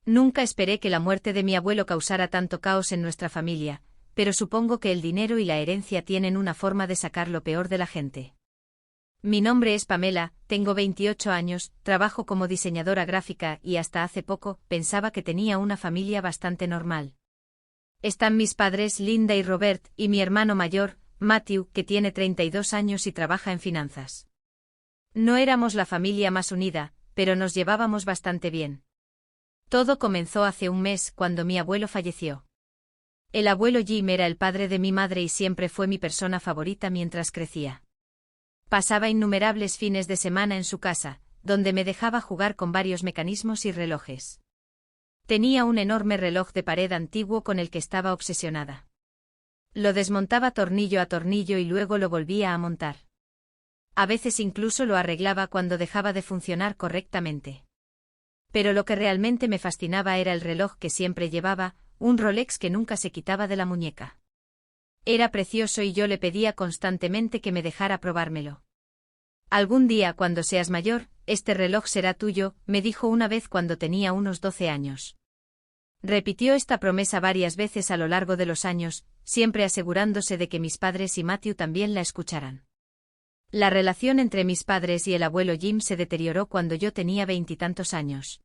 Nunca esperé que la muerte de mi abuelo causara tanto caos en nuestra familia, pero supongo que el dinero y la herencia tienen una forma de sacar lo peor de la gente. Mi nombre es Pamela, tengo 28 años, trabajo como diseñadora gráfica y hasta hace poco pensaba que tenía una familia bastante normal. Están mis padres Linda y Robert y mi hermano mayor, Matthew, que tiene 32 años y trabaja en finanzas. No éramos la familia más unida, pero nos llevábamos bastante bien. Todo comenzó hace un mes cuando mi abuelo falleció. El abuelo Jim era el padre de mi madre y siempre fue mi persona favorita mientras crecía. Pasaba innumerables fines de semana en su casa, donde me dejaba jugar con varios mecanismos y relojes. Tenía un enorme reloj de pared antiguo con el que estaba obsesionada. Lo desmontaba tornillo a tornillo y luego lo volvía a montar. A veces incluso lo arreglaba cuando dejaba de funcionar correctamente. Pero lo que realmente me fascinaba era el reloj que siempre llevaba, un Rolex que nunca se quitaba de la muñeca. Era precioso y yo le pedía constantemente que me dejara probármelo. Algún día cuando seas mayor, este reloj será tuyo, me dijo una vez cuando tenía unos 12 años. Repitió esta promesa varias veces a lo largo de los años, siempre asegurándose de que mis padres y Matthew también la escucharan. La relación entre mis padres y el abuelo Jim se deterioró cuando yo tenía 20 y tantos años.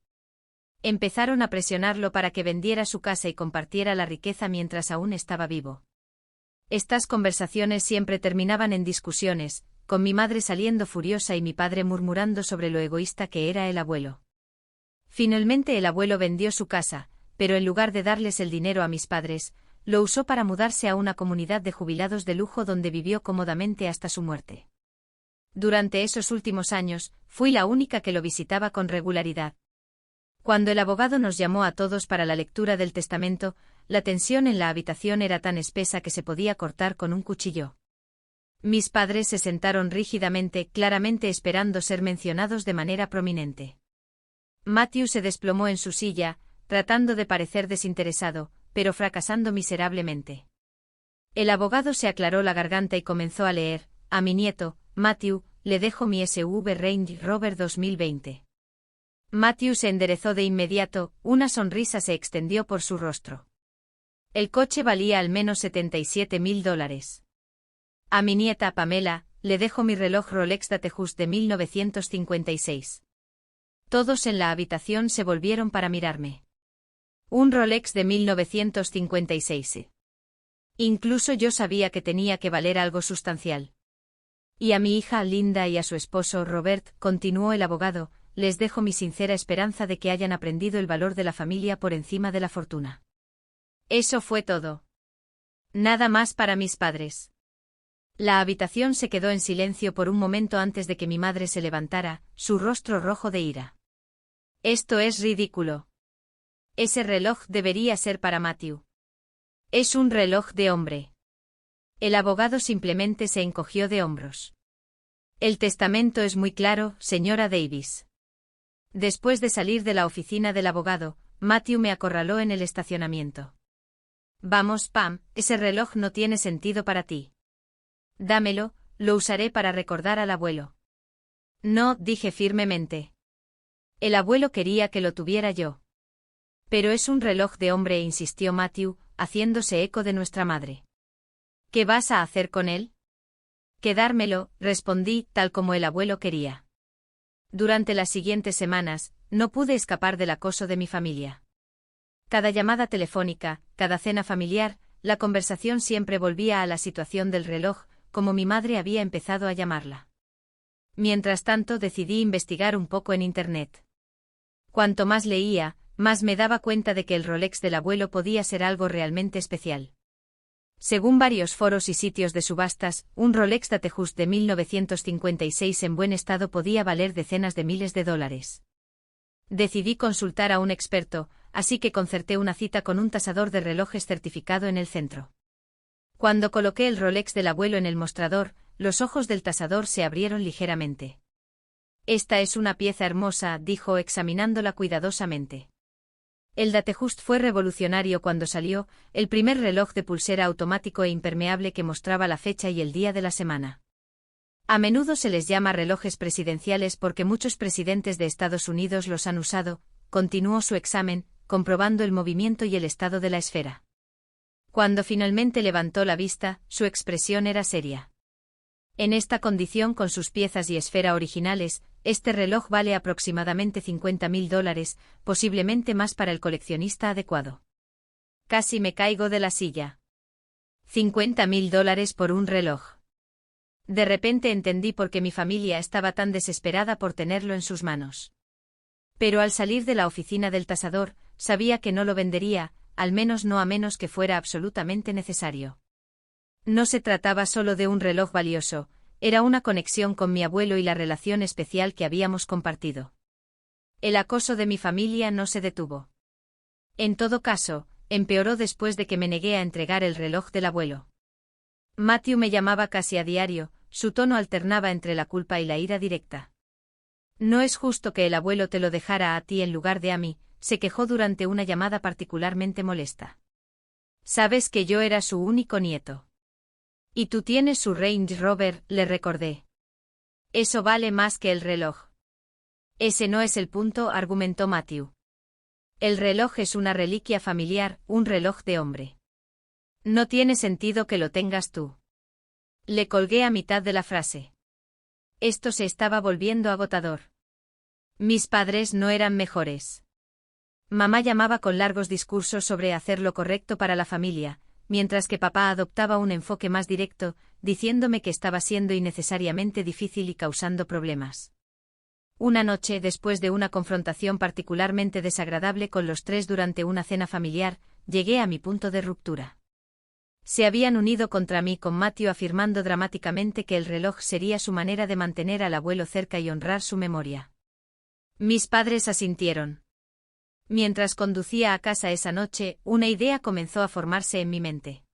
Empezaron a presionarlo para que vendiera su casa y compartiera la riqueza mientras aún estaba vivo. Estas conversaciones siempre terminaban en discusiones, con mi madre saliendo furiosa y mi padre murmurando sobre lo egoísta que era el abuelo. Finalmente el abuelo vendió su casa, pero en lugar de darles el dinero a mis padres, lo usó para mudarse a una comunidad de jubilados de lujo donde vivió cómodamente hasta su muerte. Durante esos últimos años, fui la única que lo visitaba con regularidad. Cuando el abogado nos llamó a todos para la lectura del testamento, la tensión en la habitación era tan espesa que se podía cortar con un cuchillo. Mis padres se sentaron rígidamente, claramente esperando ser mencionados de manera prominente. Matthew se desplomó en su silla, tratando de parecer desinteresado, pero fracasando miserablemente. El abogado se aclaró la garganta y comenzó a leer: a mi nieto, Matthew, le dejo mi SUV Range Rover 2020. Matthew se enderezó de inmediato, una sonrisa se extendió por su rostro. El coche valía al menos $77.000. A mi nieta Pamela, le dejo mi reloj Rolex Datejust de 1956. Todos en la habitación se volvieron para mirarme. Un Rolex de 1956. Incluso yo sabía que tenía que valer algo sustancial. Y a mi hija Linda y a su esposo Robert, continuó el abogado, les dejo mi sincera esperanza de que hayan aprendido el valor de la familia por encima de la fortuna. Eso fue todo. Nada más para mis padres. La habitación se quedó en silencio por un momento antes de que mi madre se levantara, su rostro rojo de ira. Esto es ridículo. Ese reloj debería ser para Matthew. Es un reloj de hombre. El abogado simplemente se encogió de hombros. El testamento es muy claro, señora Davis. Después de salir de la oficina del abogado, Matthew me acorraló en el estacionamiento. Vamos, Pam, ese reloj no tiene sentido para ti. Dámelo, lo usaré para recordar al abuelo. No, dije firmemente. El abuelo quería que lo tuviera yo. Pero es un reloj de hombre, insistió Matthew, haciéndose eco de nuestra madre. ¿Qué vas a hacer con él? Quedármelo, respondí, tal como el abuelo quería. Durante las siguientes semanas, no pude escapar del acoso de mi familia. Cada llamada telefónica, cada cena familiar, la conversación siempre volvía a la situación del reloj, como mi madre había empezado a llamarla. Mientras tanto decidí investigar un poco en Internet. Cuanto más leía, más me daba cuenta de que el Rolex del abuelo podía ser algo realmente especial. Según varios foros y sitios de subastas, un Rolex Datejust de 1956 en buen estado podía valer decenas de miles de dólares. Decidí consultar a un experto, así que concerté una cita con un tasador de relojes certificado en el centro. Cuando coloqué el Rolex del abuelo en el mostrador, los ojos del tasador se abrieron ligeramente. Esta es una pieza hermosa, dijo examinándola cuidadosamente. El Datejust fue revolucionario cuando salió, el primer reloj de pulsera automático e impermeable que mostraba la fecha y el día de la semana. A menudo se les llama relojes presidenciales porque muchos presidentes de Estados Unidos los han usado, continuó su examen, comprobando el movimiento y el estado de la esfera. Cuando finalmente levantó la vista, su expresión era seria. En esta condición, con sus piezas y esfera originales, este reloj vale aproximadamente $50.000, posiblemente más para el coleccionista adecuado. Casi me caigo de la silla. $50.000 por un reloj. De repente entendí por qué mi familia estaba tan desesperada por tenerlo en sus manos. Pero al salir de la oficina del tasador, sabía que no lo vendería, al menos no a menos que fuera absolutamente necesario. No se trataba solo de un reloj valioso, era una conexión con mi abuelo y la relación especial que habíamos compartido. El acoso de mi familia no se detuvo. En todo caso, empeoró después de que me negué a entregar el reloj del abuelo. Matthew me llamaba casi a diario, su tono alternaba entre la culpa y la ira directa. No es justo que el abuelo te lo dejara a ti en lugar de a mí, se quejó durante una llamada particularmente molesta. Sabes que yo era su único nieto. Y tú tienes su Range Rover, le recordé. Eso vale más que el reloj. Ese no es el punto, argumentó Matthew. El reloj es una reliquia familiar, un reloj de hombre. No tiene sentido que lo tengas tú. Le colgué a mitad de la frase. Esto se estaba volviendo agotador. Mis padres no eran mejores. Mamá llamaba con largos discursos sobre hacer lo correcto para la familia, mientras que papá adoptaba un enfoque más directo, diciéndome que estaba siendo innecesariamente difícil y causando problemas. Una noche, después de una confrontación particularmente desagradable con los tres durante una cena familiar, llegué a mi punto de ruptura. Se habían unido contra mí con Matthew afirmando dramáticamente que el reloj sería su manera de mantener al abuelo cerca y honrar su memoria. Mis padres asintieron. Mientras conducía a casa esa noche, una idea comenzó a formarse en mi mente.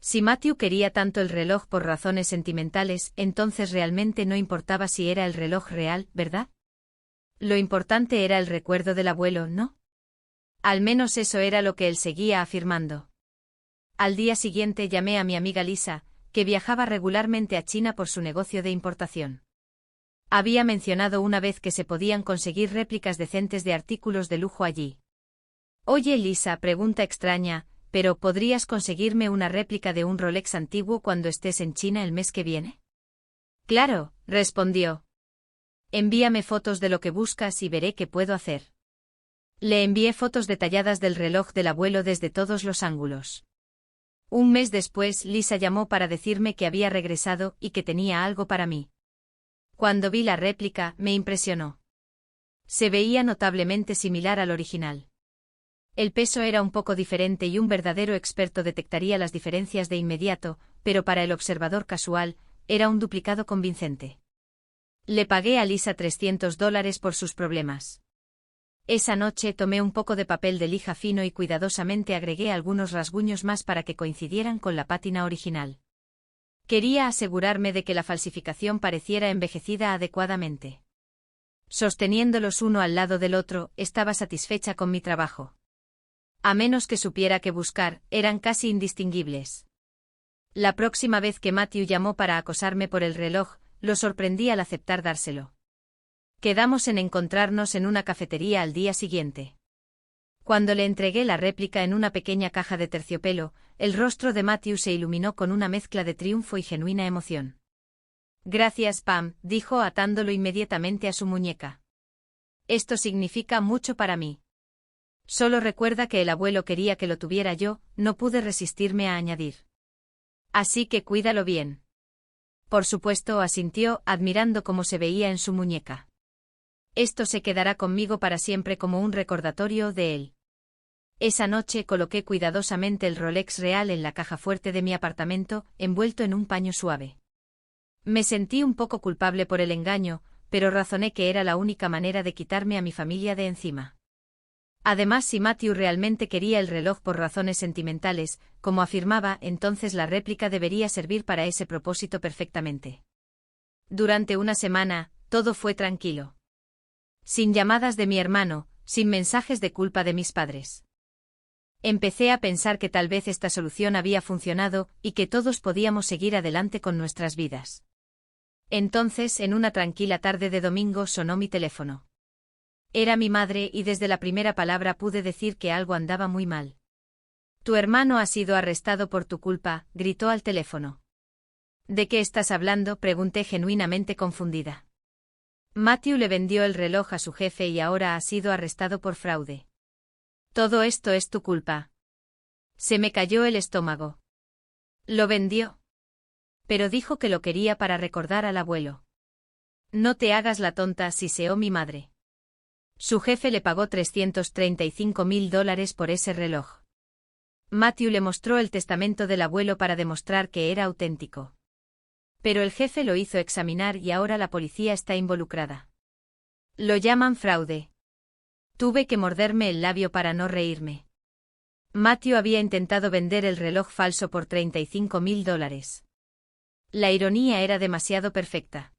Si Matthew quería tanto el reloj por razones sentimentales, entonces realmente no importaba si era el reloj real, ¿verdad? Lo importante era el recuerdo del abuelo, ¿no? Al menos eso era lo que él seguía afirmando. Al día siguiente llamé a mi amiga Lisa, que viajaba regularmente a China por su negocio de importación. Había mencionado una vez que se podían conseguir réplicas decentes de artículos de lujo allí. Oye Lisa, pregunta extraña, ¿pero podrías conseguirme una réplica de un Rolex antiguo cuando estés en China el mes que viene? Claro, respondió. Envíame fotos de lo que buscas y veré qué puedo hacer. Le envié fotos detalladas del reloj del abuelo desde todos los ángulos. Un mes después, Lisa llamó para decirme que había regresado y que tenía algo para mí. Cuando vi la réplica, me impresionó. Se veía notablemente similar al original. El peso era un poco diferente y un verdadero experto detectaría las diferencias de inmediato, pero para el observador casual, era un duplicado convincente. Le pagué a Lisa $300 por sus problemas. Esa noche tomé un poco de papel de lija fino y cuidadosamente agregué algunos rasguños más para que coincidieran con la pátina original. Quería asegurarme de que la falsificación pareciera envejecida adecuadamente. Sosteniéndolos uno al lado del otro, estaba satisfecha con mi trabajo. A menos que supiera qué buscar, eran casi indistinguibles. La próxima vez que Matthew llamó para acosarme por el reloj, lo sorprendí al aceptar dárselo. Quedamos en encontrarnos en una cafetería al día siguiente. Cuando le entregué la réplica en una pequeña caja de terciopelo, el rostro de Matthew se iluminó con una mezcla de triunfo y genuina emoción. Gracias, Pam, dijo atándolo inmediatamente a su muñeca. Esto significa mucho para mí. Solo recuerda que el abuelo quería que lo tuviera yo, no pude resistirme a añadir. Así que cuídalo bien. Por supuesto, asintió, admirando cómo se veía en su muñeca. Esto se quedará conmigo para siempre como un recordatorio de él. Esa noche coloqué cuidadosamente el Rolex real en la caja fuerte de mi apartamento, envuelto en un paño suave. Me sentí un poco culpable por el engaño, pero razoné que era la única manera de quitarme a mi familia de encima. Además, si Matthew realmente quería el reloj por razones sentimentales, como afirmaba, entonces la réplica debería servir para ese propósito perfectamente. Durante una semana, todo fue tranquilo. Sin llamadas de mi hermano, sin mensajes de culpa de mis padres. Empecé a pensar que tal vez esta solución había funcionado y que todos podíamos seguir adelante con nuestras vidas. Entonces, en una tranquila tarde de domingo, sonó mi teléfono. Era mi madre y desde la primera palabra pude decir que algo andaba muy mal. Tu hermano ha sido arrestado por tu culpa, gritó al teléfono. ¿De qué estás hablando?, pregunté genuinamente confundida. Matthew le vendió el reloj a su jefe y ahora ha sido arrestado por fraude. Todo esto es tu culpa. Se me cayó el estómago. Lo vendió. Pero dijo que lo quería para recordar al abuelo. No te hagas la tonta, siseó mi madre. Su jefe le pagó $335.000 por ese reloj. Matthew le mostró el testamento del abuelo para demostrar que era auténtico. Pero el jefe lo hizo examinar y ahora la policía está involucrada. Lo llaman fraude. Tuve que morderme el labio para no reírme. Matthew había intentado vender el reloj falso por $35.000. La ironía era demasiado perfecta.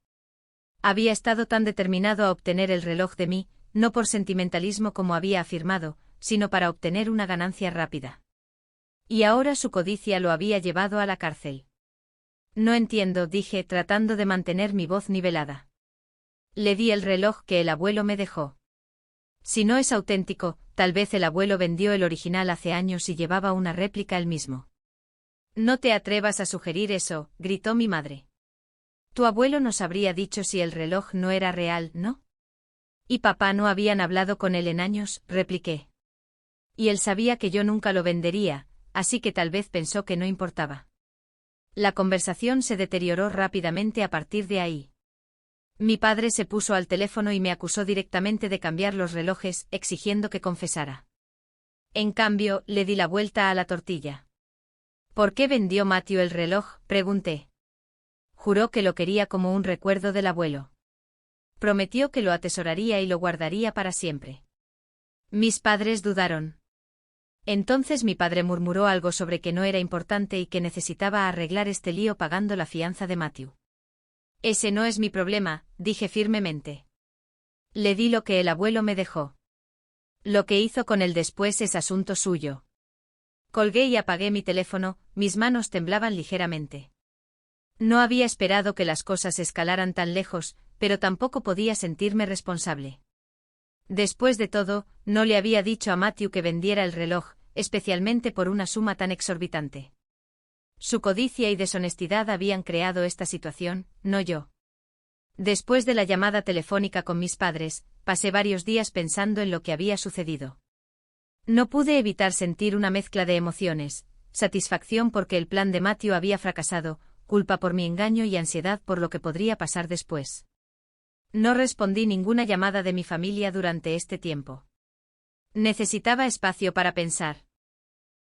Había estado tan determinado a obtener el reloj de mí, no por sentimentalismo como había afirmado, sino para obtener una ganancia rápida. Y ahora su codicia lo había llevado a la cárcel. No entiendo, dije, tratando de mantener mi voz nivelada. Le di el reloj que el abuelo me dejó. Si no es auténtico, tal vez el abuelo vendió el original hace años y llevaba una réplica él mismo. No te atrevas a sugerir eso, gritó mi madre. Tu abuelo nos habría dicho si el reloj no era real, ¿no? Y papá no habían hablado con él en años, repliqué. Y él sabía que yo nunca lo vendería, así que tal vez pensó que no importaba. La conversación se deterioró rápidamente a partir de ahí. Mi padre se puso al teléfono y me acusó directamente de cambiar los relojes, exigiendo que confesara. En cambio, le di la vuelta a la tortilla. ¿Por qué vendió Matthew el reloj?, pregunté. Juró que lo quería como un recuerdo del abuelo. Prometió que lo atesoraría y lo guardaría para siempre. Mis padres dudaron. Entonces mi padre murmuró algo sobre que no era importante y que necesitaba arreglar este lío pagando la fianza de Matthew. Ese no es mi problema, dije firmemente. Le di lo que el abuelo me dejó. Lo que hizo con él después es asunto suyo. Colgué y apagué mi teléfono, mis manos temblaban ligeramente. No había esperado que las cosas escalaran tan lejos, pero tampoco podía sentirme responsable. Después de todo, no le había dicho a Matthew que vendiera el reloj, especialmente por una suma tan exorbitante. Su codicia y deshonestidad habían creado esta situación, no yo. Después de la llamada telefónica con mis padres, pasé varios días pensando en lo que había sucedido. No pude evitar sentir una mezcla de emociones, satisfacción porque el plan de Matthew había fracasado, culpa por mi engaño y ansiedad por lo que podría pasar después. No respondí ninguna llamada de mi familia durante este tiempo. Necesitaba espacio para pensar.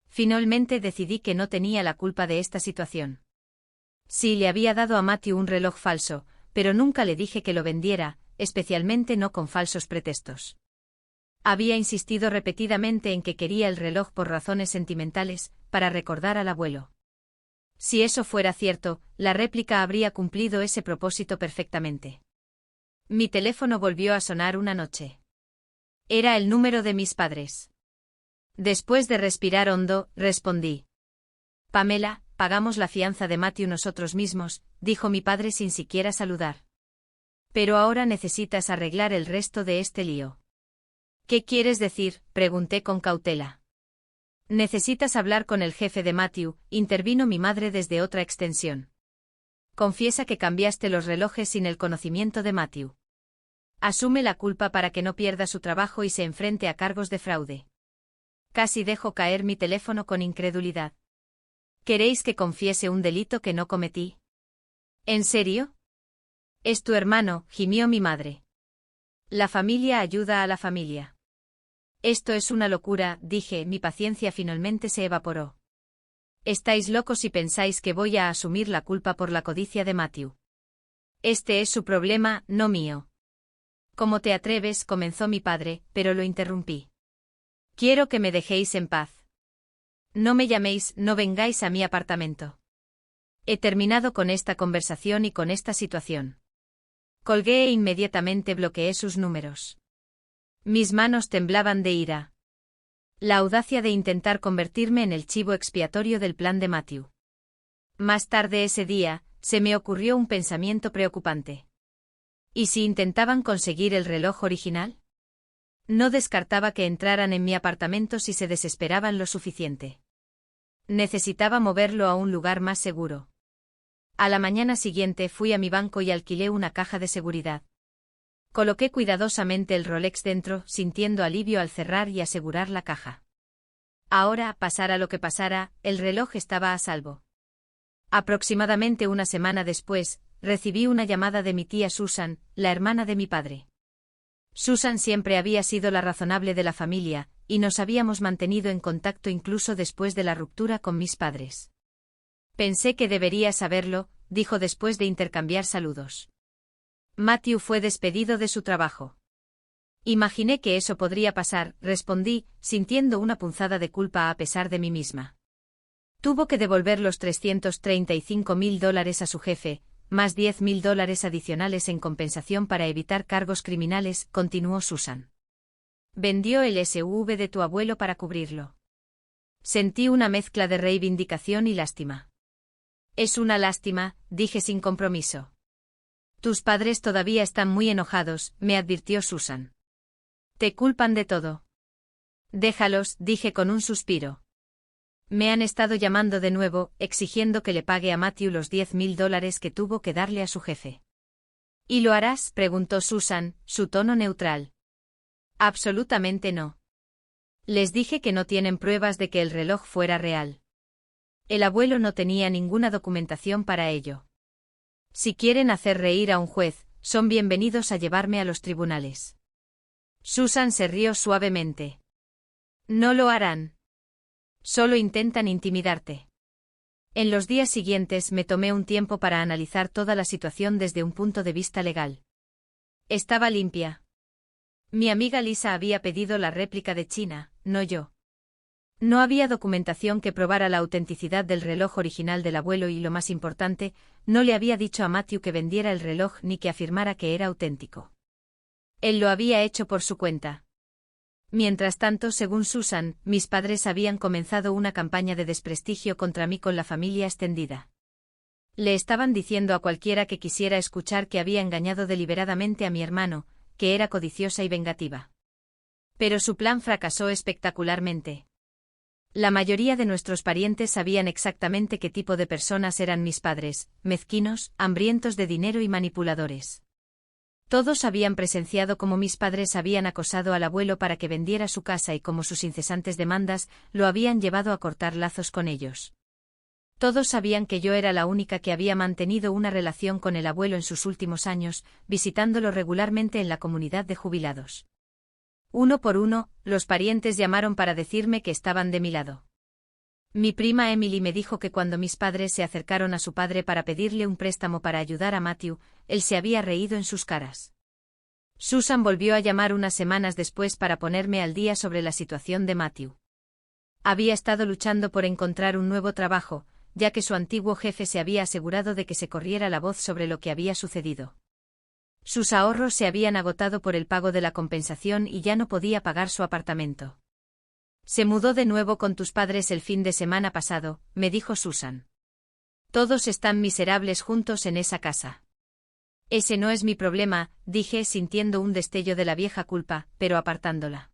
Finalmente decidí que no tenía la culpa de esta situación. Sí, le había dado a Matthew un reloj falso, pero nunca le dije que lo vendiera, especialmente no con falsos pretextos. Había insistido repetidamente en que quería el reloj por razones sentimentales, para recordar al abuelo. Si eso fuera cierto, la réplica habría cumplido ese propósito perfectamente. Mi teléfono volvió a sonar una noche. Era el número de mis padres. Después de respirar hondo, respondí. Pamela, pagamos la fianza de Matthew nosotros mismos, dijo mi padre sin siquiera saludar. Pero ahora necesitas arreglar el resto de este lío. ¿Qué quieres decir?, pregunté con cautela. Necesitas hablar con el jefe de Matthew, intervino mi madre desde otra extensión. Confiesa que cambiaste los relojes sin el conocimiento de Matthew. Asume la culpa para que no pierda su trabajo y se enfrente a cargos de fraude. Casi dejo caer mi teléfono con incredulidad. ¿Queréis que confiese un delito que no cometí? ¿En serio? Es tu hermano, gimió mi madre. La familia ayuda a la familia. Esto es una locura, dije, mi paciencia finalmente se evaporó. Estáis locos si pensáis que voy a asumir la culpa por la codicia de Matthew. Este es su problema, no mío. ¿Cómo te atreves?, comenzó mi padre, pero lo interrumpí. Quiero que me dejéis en paz. No me llaméis, no vengáis a mi apartamento. He terminado con esta conversación y con esta situación. Colgué e inmediatamente bloqueé sus números. Mis manos temblaban de ira. La audacia de intentar convertirme en el chivo expiatorio del plan de Matthew. Más tarde ese día, se me ocurrió un pensamiento preocupante. ¿Y si intentaban conseguir el reloj original? No descartaba que entraran en mi apartamento si se desesperaban lo suficiente. Necesitaba moverlo a un lugar más seguro. A la mañana siguiente fui a mi banco y alquilé una caja de seguridad. Coloqué cuidadosamente el Rolex dentro, sintiendo alivio al cerrar y asegurar la caja. Ahora, pasara lo que pasara, el reloj estaba a salvo. Aproximadamente una semana después, recibí una llamada de mi tía Susan, la hermana de mi padre. Susan siempre había sido la razonable de la familia, y nos habíamos mantenido en contacto incluso después de la ruptura con mis padres. Pensé que debería saberlo, dijo después de intercambiar saludos. Matthew fue despedido de su trabajo. Imaginé que eso podría pasar, respondí, sintiendo una punzada de culpa a pesar de mí misma. Tuvo que devolver los $335.000 a su jefe, más $10.000 adicionales en compensación para evitar cargos criminales, continuó Susan. Vendió el SUV de tu abuelo para cubrirlo. Sentí una mezcla de reivindicación y lástima. Es una lástima, dije sin compromiso. Tus padres todavía están muy enojados, me advirtió Susan. Te culpan de todo. Déjalos, dije con un suspiro. Me han estado llamando de nuevo, exigiendo que le pague a Matthew los $10.000 que tuvo que darle a su jefe. ¿Y lo harás?, preguntó Susan, su tono neutral. Absolutamente no. Les dije que no tienen pruebas de que el reloj fuera real. El abuelo no tenía ninguna documentación para ello. Si quieren hacer reír a un juez, son bienvenidos a llevarme a los tribunales. Susan se rió suavemente. No lo harán. Solo intentan intimidarte. En los días siguientes me tomé un tiempo para analizar toda la situación desde un punto de vista legal. Estaba limpia. Mi amiga Lisa había pedido la réplica de China, no yo. No había documentación que probara la autenticidad del reloj original del abuelo y, lo más importante, no le había dicho a Matthew que vendiera el reloj ni que afirmara que era auténtico. Él lo había hecho por su cuenta. Mientras tanto, según Susan, mis padres habían comenzado una campaña de desprestigio contra mí con la familia extendida. Le estaban diciendo a cualquiera que quisiera escuchar que había engañado deliberadamente a mi hermano, que era codiciosa y vengativa. Pero su plan fracasó espectacularmente. La mayoría de nuestros parientes sabían exactamente qué tipo de personas eran mis padres: mezquinos, hambrientos de dinero y manipuladores. Todos habían presenciado cómo mis padres habían acosado al abuelo para que vendiera su casa y cómo sus incesantes demandas lo habían llevado a cortar lazos con ellos. Todos sabían que yo era la única que había mantenido una relación con el abuelo en sus últimos años, visitándolo regularmente en la comunidad de jubilados. Uno por uno, los parientes llamaron para decirme que estaban de mi lado. Mi prima Emily me dijo que cuando mis padres se acercaron a su padre para pedirle un préstamo para ayudar a Matthew, él se había reído en sus caras. Susan volvió a llamar unas semanas después para ponerme al día sobre la situación de Matthew. Había estado luchando por encontrar un nuevo trabajo, ya que su antiguo jefe se había asegurado de que se corriera la voz sobre lo que había sucedido. Sus ahorros se habían agotado por el pago de la compensación y ya no podía pagar su apartamento. Se mudó de nuevo con tus padres el fin de semana pasado, me dijo Susan. Todos están miserables juntos en esa casa. Ese no es mi problema, dije sintiendo un destello de la vieja culpa, pero apartándola.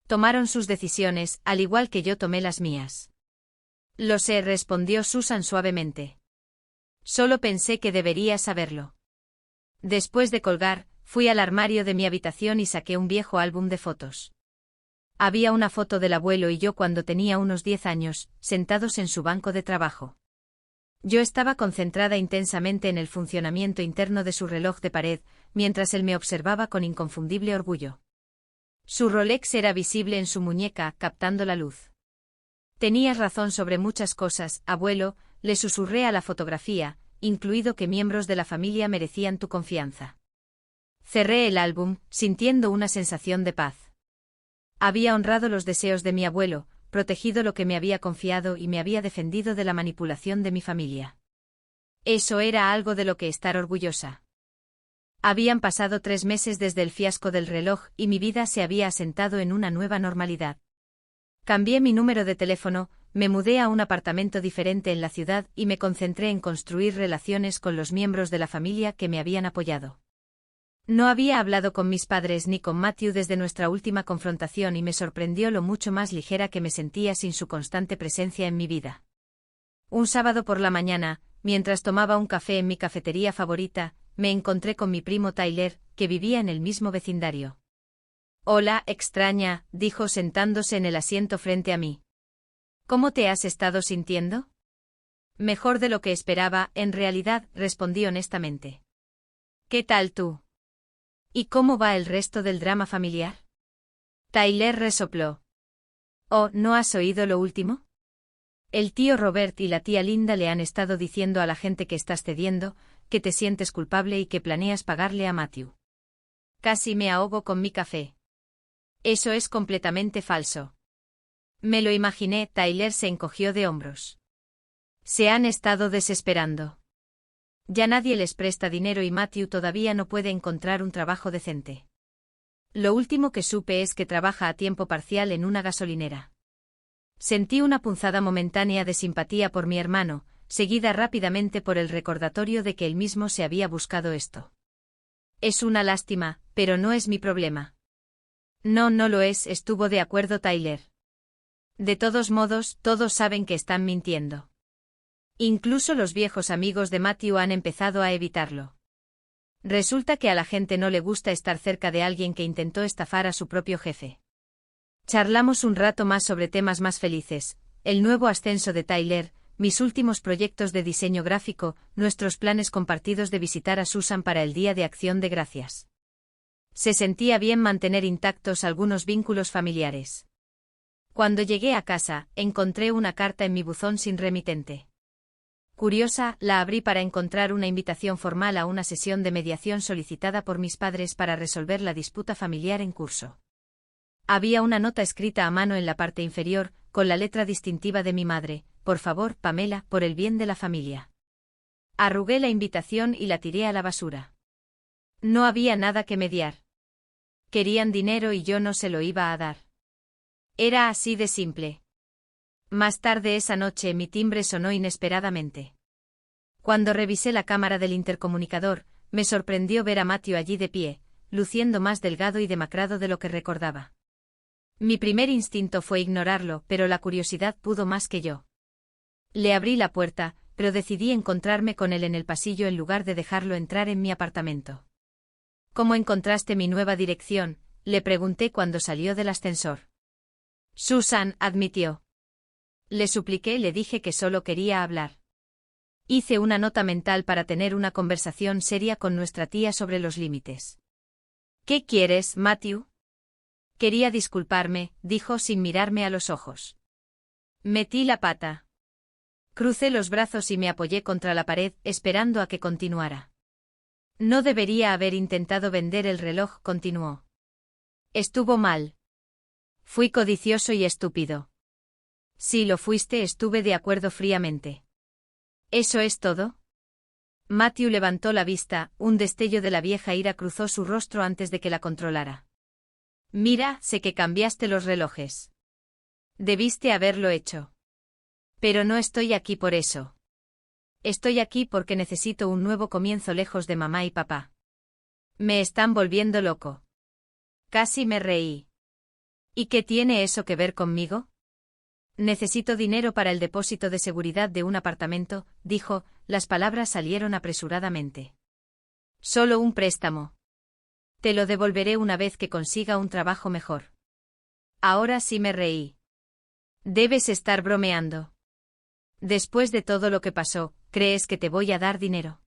Tomaron sus decisiones, al igual que yo tomé las mías. Lo sé, respondió Susan suavemente. Solo pensé que deberías saberlo. Después de colgar, fui al armario de mi habitación y saqué un viejo álbum de fotos. Había una foto del abuelo y yo cuando tenía unos 10 años, sentados en su banco de trabajo. Yo estaba concentrada intensamente en el funcionamiento interno de su reloj de pared, mientras él me observaba con inconfundible orgullo. Su Rolex era visible en su muñeca, captando la luz. Tenías razón sobre muchas cosas, abuelo, le susurré a la fotografía, incluido que miembros de la familia merecían tu confianza. Cerré el álbum, sintiendo una sensación de paz. Había honrado los deseos de mi abuelo, protegido lo que me había confiado y me había defendido de la manipulación de mi familia. Eso era algo de lo que estar orgullosa. Habían pasado 3 meses desde el fiasco del reloj y mi vida se había asentado en una nueva normalidad. Cambié mi número de teléfono, me mudé a un apartamento diferente en la ciudad y me concentré en construir relaciones con los miembros de la familia que me habían apoyado. No había hablado con mis padres ni con Matthew desde nuestra última confrontación y me sorprendió lo mucho más ligera que me sentía sin su constante presencia en mi vida. Un sábado por la mañana, mientras tomaba un café en mi cafetería favorita, me encontré con mi primo Tyler, que vivía en el mismo vecindario. «Hola, extraña», dijo sentándose en el asiento frente a mí. «¿Cómo te has estado sintiendo?» «Mejor de lo que esperaba, en realidad», respondí honestamente. «¿Qué tal tú? ¿Y cómo va el resto del drama familiar?» Tyler resopló. «Oh, ¿no has oído lo último? El tío Robert y la tía Linda le han estado diciendo a la gente que estás cediendo, que te sientes culpable y que planeas pagarle a Matthew». Casi me ahogo con mi café. Eso es completamente falso. Me lo imaginé. Tyler se encogió de hombros. Se han estado desesperando. Ya nadie les presta dinero y Matthew todavía no puede encontrar un trabajo decente. Lo último que supe es que trabaja a tiempo parcial en una gasolinera. Sentí una punzada momentánea de simpatía por mi hermano, seguida rápidamente por el recordatorio de que él mismo se había buscado esto. Es una lástima, pero no es mi problema. No, no lo es, estuvo de acuerdo Tyler. De todos modos, todos saben que están mintiendo. Incluso los viejos amigos de Matthew han empezado a evitarlo. Resulta que a la gente no le gusta estar cerca de alguien que intentó estafar a su propio jefe. Charlamos un rato más sobre temas más felices, el nuevo ascenso de Tyler, mis últimos proyectos de diseño gráfico, nuestros planes compartidos de visitar a Susan para el Día de Acción de Gracias. Se sentía bien mantener intactos algunos vínculos familiares. Cuando llegué a casa, encontré una carta en mi buzón sin remitente. Curiosa, la abrí para encontrar una invitación formal a una sesión de mediación solicitada por mis padres para resolver la disputa familiar en curso. Había una nota escrita a mano en la parte inferior, con la letra distintiva de mi madre: «Por favor, Pamela, por el bien de la familia». Arrugué la invitación y la tiré a la basura. No había nada que mediar. Querían dinero y yo no se lo iba a dar. Era así de simple. Más tarde esa noche mi timbre sonó inesperadamente. Cuando revisé la cámara del intercomunicador, me sorprendió ver a Matthew allí de pie, luciendo más delgado y demacrado de lo que recordaba. Mi primer instinto fue ignorarlo, pero la curiosidad pudo más que yo. Le abrí la puerta, pero decidí encontrarme con él en el pasillo en lugar de dejarlo entrar en mi apartamento. «¿Cómo encontraste mi nueva dirección?», le pregunté cuando salió del ascensor. «Susan», admitió. Le supliqué, le dije que solo quería hablar. Hice una nota mental para tener una conversación seria con nuestra tía sobre los límites. «¿Qué quieres, Matthew?» «Quería disculparme», dijo sin mirarme a los ojos. Metí la pata. Crucé los brazos y me apoyé contra la pared, esperando a que continuara. «No debería haber intentado vender el reloj», continuó. «Estuvo mal. Fui codicioso y estúpido». «Si lo fuiste», estuve de acuerdo fríamente. «¿Eso es todo?» Matthew levantó la vista, un destello de la vieja ira cruzó su rostro antes de que la controlara. «Mira, sé que cambiaste los relojes. Debiste haberlo hecho. Pero no estoy aquí por eso. Estoy aquí porque necesito un nuevo comienzo lejos de mamá y papá. Me están volviendo loco». Casi me reí. «¿Y qué tiene eso que ver conmigo?» «Necesito dinero para el depósito de seguridad de un apartamento», dijo, las palabras salieron apresuradamente. «Solo un préstamo. Te lo devolveré una vez que consiga un trabajo mejor». Ahora sí me reí. «Debes estar bromeando. Después de todo lo que pasó, ¿crees que te voy a dar dinero?»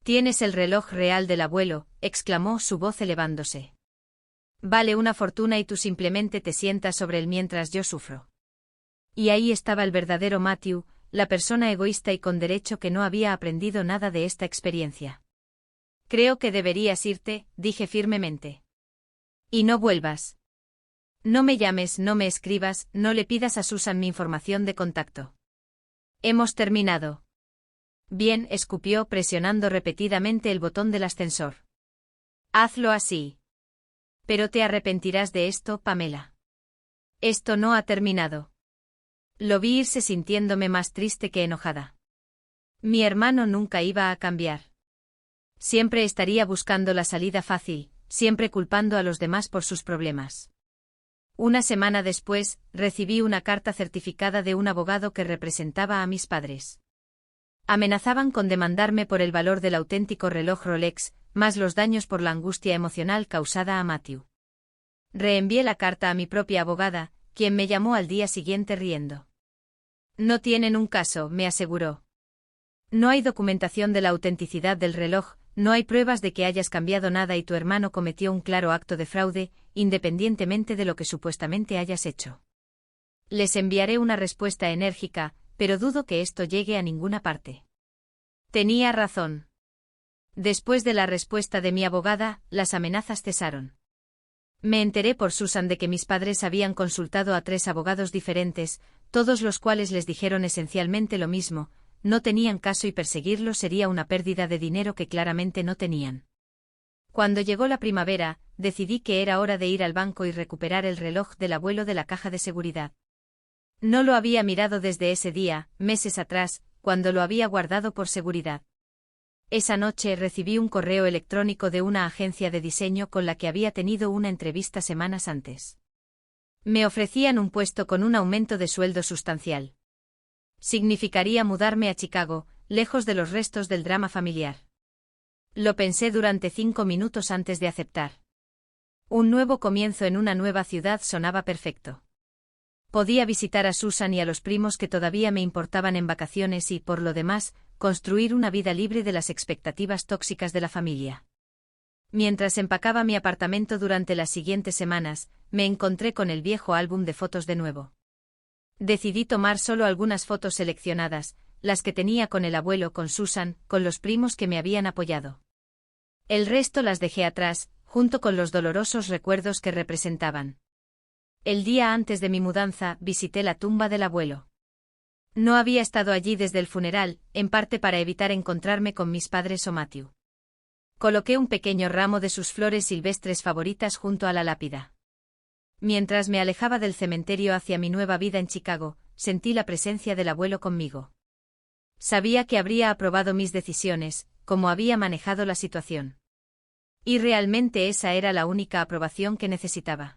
«Tienes el reloj real del abuelo», exclamó, su voz elevándose. «Vale una fortuna y tú simplemente te sientas sobre él mientras yo sufro». Y ahí estaba el verdadero Matthew, la persona egoísta y con derecho que no había aprendido nada de esta experiencia. «Creo que deberías irte», dije firmemente. «Y no vuelvas. No me llames, no me escribas, no le pidas a Susan mi información de contacto. Hemos terminado». «Bien», escupió presionando repetidamente el botón del ascensor. «Hazlo así. Pero te arrepentirás de esto, Pamela. Esto no ha terminado». Lo vi irse sintiéndome más triste que enojada. Mi hermano nunca iba a cambiar. Siempre estaría buscando la salida fácil, siempre culpando a los demás por sus problemas. Una semana después, recibí una carta certificada de un abogado que representaba a mis padres. Amenazaban con demandarme por el valor del auténtico reloj Rolex, más los daños por la angustia emocional causada a Matthew. Reenvié la carta a mi propia abogada, quien me llamó al día siguiente riendo. No tienen un caso, me aseguró. No hay documentación de la autenticidad del reloj, no hay pruebas de que hayas cambiado nada y tu hermano cometió un claro acto de fraude, independientemente de lo que supuestamente hayas hecho. Les enviaré una respuesta enérgica, pero dudo que esto llegue a ninguna parte. Tenía razón. Después de la respuesta de mi abogada, las amenazas cesaron. Me enteré por Susan de que mis padres habían consultado a 3 abogados diferentes, todos los cuales les dijeron esencialmente lo mismo: no tenían caso y perseguirlos sería una pérdida de dinero que claramente no tenían. Cuando llegó la primavera, decidí que era hora de ir al banco y recuperar el reloj del abuelo de la caja de seguridad. No lo había mirado desde ese día, meses atrás, cuando lo había guardado por seguridad. Esa noche recibí un correo electrónico de una agencia de diseño con la que había tenido una entrevista semanas antes. Me ofrecían un puesto con un aumento de sueldo sustancial. Significaría mudarme a Chicago, lejos de los restos del drama familiar. Lo pensé durante 5 minutos antes de aceptar. Un nuevo comienzo en una nueva ciudad sonaba perfecto. Podía visitar a Susan y a los primos que todavía me importaban en vacaciones y, por lo demás, construir una vida libre de las expectativas tóxicas de la familia. Mientras empacaba mi apartamento durante las siguientes semanas, me encontré con el viejo álbum de fotos de nuevo. Decidí tomar solo algunas fotos seleccionadas, las que tenía con el abuelo, con Susan, con los primos que me habían apoyado. El resto las dejé atrás, junto con los dolorosos recuerdos que representaban. El día antes de mi mudanza, visité la tumba del abuelo. No había estado allí desde el funeral, en parte para evitar encontrarme con mis padres o Matthew. Coloqué un pequeño ramo de sus flores silvestres favoritas junto a la lápida. Mientras me alejaba del cementerio hacia mi nueva vida en Chicago, sentí la presencia del abuelo conmigo. Sabía que habría aprobado mis decisiones, como había manejado la situación. Y realmente esa era la única aprobación que necesitaba.